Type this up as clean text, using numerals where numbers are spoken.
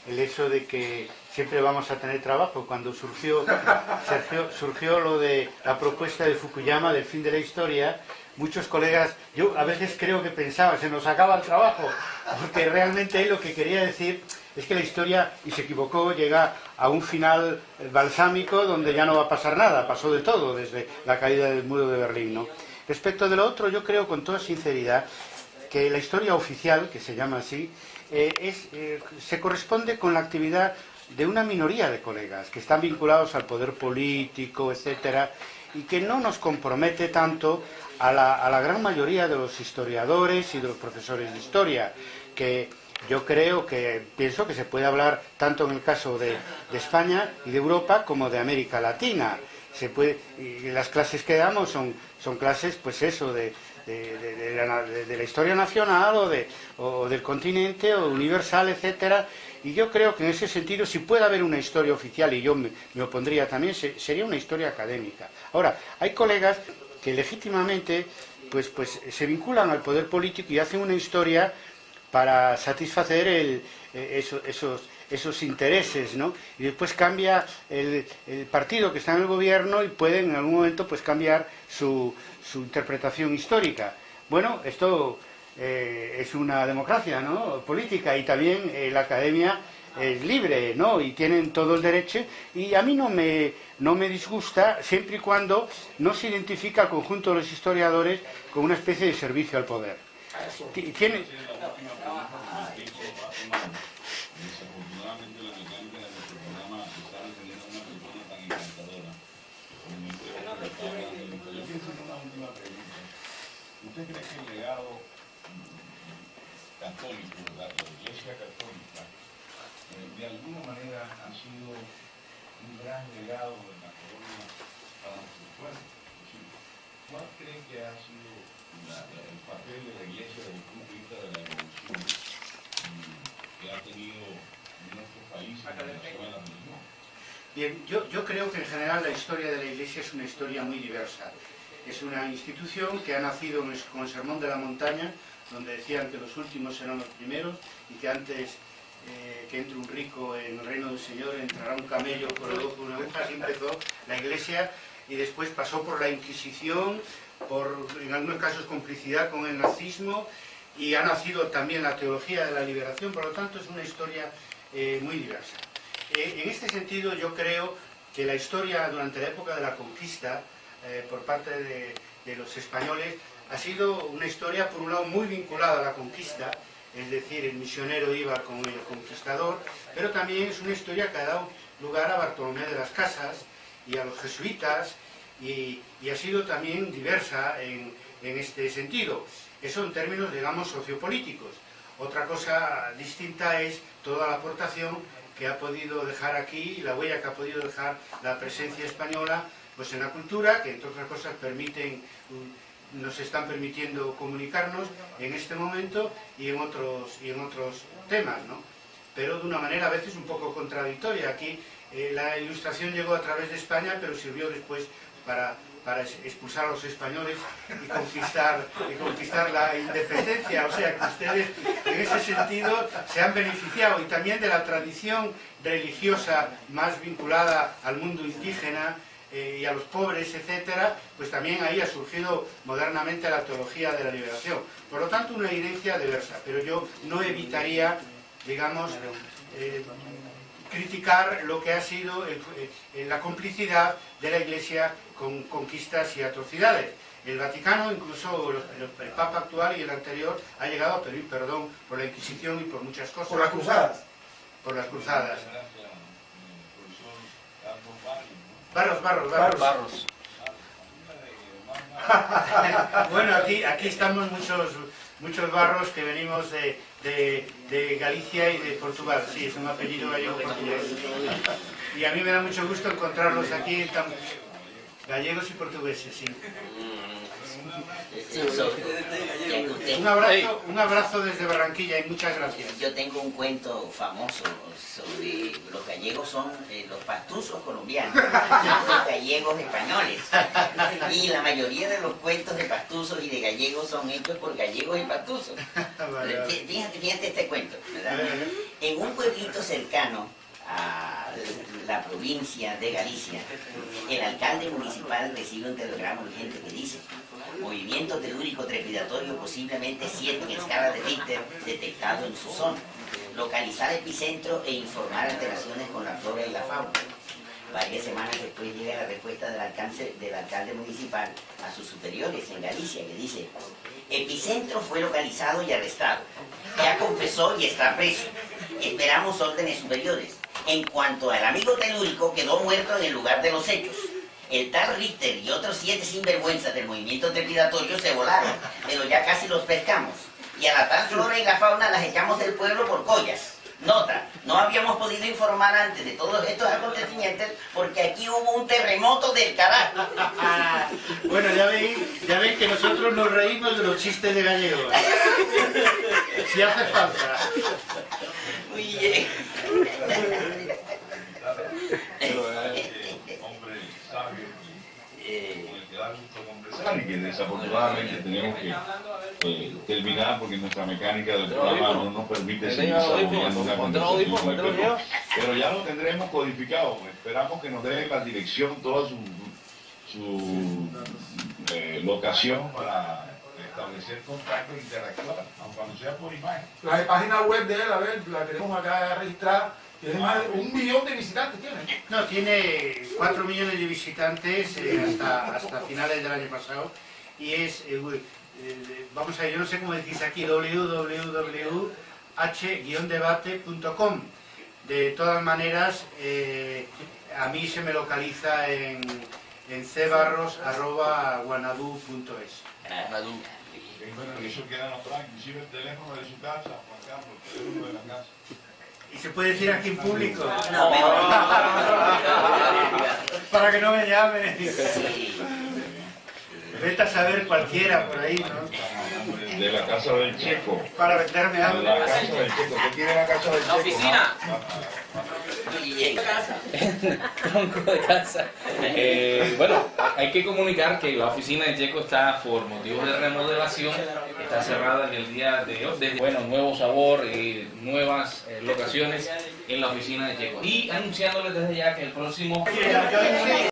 el hecho de que siempre vamos a tener trabajo. Cuando surgió lo de la propuesta de Fukuyama del fin de la historia, muchos colegas, yo a veces creo que pensaba, se nos acaba el trabajo, porque realmente él lo que quería decir es que la historia, y se equivocó, llega a un final balsámico donde ya no va a pasar nada, pasó de todo desde la caída del muro de Berlín, ¿no? Respecto de lo otro, yo creo con toda sinceridad que la historia oficial, que se llama así, se corresponde con la actividad de una minoría de colegas que están vinculados al poder político, etcétera, y que no nos compromete tanto a la gran mayoría de los historiadores y de los profesores de historia, que yo pienso que se puede hablar tanto en el caso de España y de Europa como de América Latina. Y las clases que damos son clases, pues eso, de la historia nacional o del continente o universal, etcétera. Y yo creo que en ese sentido, si puede haber una historia oficial, y yo me opondría también, sería una historia académica. Ahora, hay colegas que legítimamente pues se vinculan al poder político y hacen una historia para satisfacer esos intereses, ¿no? Y después cambia el partido que está en el gobierno y pueden en algún momento pues cambiar su interpretación histórica. Bueno, esto es una democracia, ¿no?, política, y también la academia es libre, ¿no?, y tienen todo el derecho, y a mí no me disgusta siempre y cuando no se identifica al conjunto de los historiadores con una especie de servicio al poder. Tiene... ¿Usted cree que el legado católico, la Iglesia católica, de alguna manera ha sido un gran legado de la colonia para nuestro pueblo? ¿Cuál cree que ha sido el papel de la Iglesia desde el punto de vista de la evolución que ha tenido nuestro país en relación a la religión? Bien, yo creo que en general la historia de la Iglesia es una historia muy diversa. Es una institución que ha nacido con el Sermón de la Montaña, donde decían que los últimos serán los primeros y que antes que entre un rico en el reino del Señor entrará un camello por el ojo de una aguja. Así empezó la Iglesia, y después pasó por la Inquisición, en algunos casos complicidad con el nazismo, y ha nacido también la teología de la liberación. Por lo tanto, es una historia muy diversa. En este sentido, yo creo que la historia durante la época de la conquista por parte de los españoles ha sido una historia, por un lado, muy vinculada a la conquista, es decir, el misionero iba con el conquistador, pero también es una historia que ha dado lugar a Bartolomé de las Casas y a los jesuitas, y ha sido también diversa en este sentido. Eso en términos, digamos, sociopolíticos. Otra cosa distinta es toda la aportación que ha podido dejar aquí, la huella que ha podido dejar la presencia española pues en la cultura, que entre otras cosas nos están permitiendo comunicarnos en este momento y en otros temas, ¿no? Pero de una manera a veces un poco contradictoria. Aquí la Ilustración llegó a través de España, pero sirvió después para expulsar a los españoles y conquistar la independencia. O sea que ustedes en ese sentido se han beneficiado, y también de la tradición religiosa más vinculada al mundo indígena y a los pobres, etcétera, pues también ahí ha surgido modernamente la teología de la liberación. Por lo tanto, una herencia diversa, pero yo no evitaría, digamos, criticar lo que ha sido la complicidad de la Iglesia con conquistas y atrocidades. El Vaticano, incluso el Papa actual y el anterior, ha llegado a pedir perdón por la Inquisición y por muchas cosas. ¿Por las cruzadas? Por las cruzadas. Barros. Bueno, aquí estamos muchos barros que venimos de Galicia y de Portugal. Sí, es un apellido gallego-portugués. Y a mí me da mucho gusto encontrarlos aquí, gallegos y portugueses, sí. Un abrazo desde Barranquilla y muchas gracias. Yo tengo un cuento famoso sobre los gallegos son los pastuzos colombianos, los gallegos españoles. Y la mayoría de los cuentos de pastuzos y de gallegos son hechos por gallegos y pastuzos. Fíjate este cuento, ¿verdad? En un pueblito cercano a la provincia de Galicia, el alcalde municipal recibe un telegrama urgente que dice: movimiento telúrico trepidatorio posiblemente 7 en escala de Richter detectado en su zona. Localizar epicentro e informar alteraciones con la flora y la fauna. Varias semanas después llega la respuesta del alcalde municipal a sus superiores en Galicia, que dice: epicentro fue localizado y arrestado. Ya confesó y está preso. Esperamos órdenes superiores. En cuanto al amigo telúrico, quedó muerto en el lugar de los hechos. El tal Richter y otros 7 sinvergüenzas del movimiento trepidatorio se volaron, pero ya casi los pescamos. Y a la tal flora y la fauna las echamos del pueblo por collas. Nota, no habíamos podido informar antes de todos estos acontecimientos porque aquí hubo un terremoto del carajo. Bueno, ya veis que nosotros nos reímos de los chistes de gallegos. Si hace falta. Muy bien. Hombre sabio, con el que da gusto conversar y que desafortunadamente tenemos que terminar porque nuestra mecánica del programa no nos permite seguir desarrollando una conversación. Pero ya lo tendremos codificado. Esperamos que nos dejen la dirección, toda su locación para establecer contacto e interactuar, aunque cuando sea por imagen. La página web de él, a ver, la tenemos acá registrada. Tiene más de 1 millón de visitantes, ¿tiene? No, tiene 4 millones de visitantes hasta finales del año pasado. Y es, vamos a ver, yo no sé cómo decís aquí, www.h-debate.com. De todas maneras, a mí se me localiza en cbarros@guanadu.es. Bueno, eso queda atrás, inclusive el teléfono de su casa, Juan Carlos, el teléfono de la casa. ¿Y se puede decir aquí en público? No, mejor. Para que no me llamen. Vete a saber cualquiera por ahí, ¿no? De la casa del Checo. Para venderme De algo. la casa del Checo. ¿Qué quiere la casa del Checo? La oficina. Tronco de casa. Bueno, hay que comunicar que la oficina de Checo está, por motivos de remodelación, está cerrada en el día de hoy. Bueno, nuevo sabor y nuevas locaciones en la oficina de Checo. Y anunciándoles desde ya que el próximo...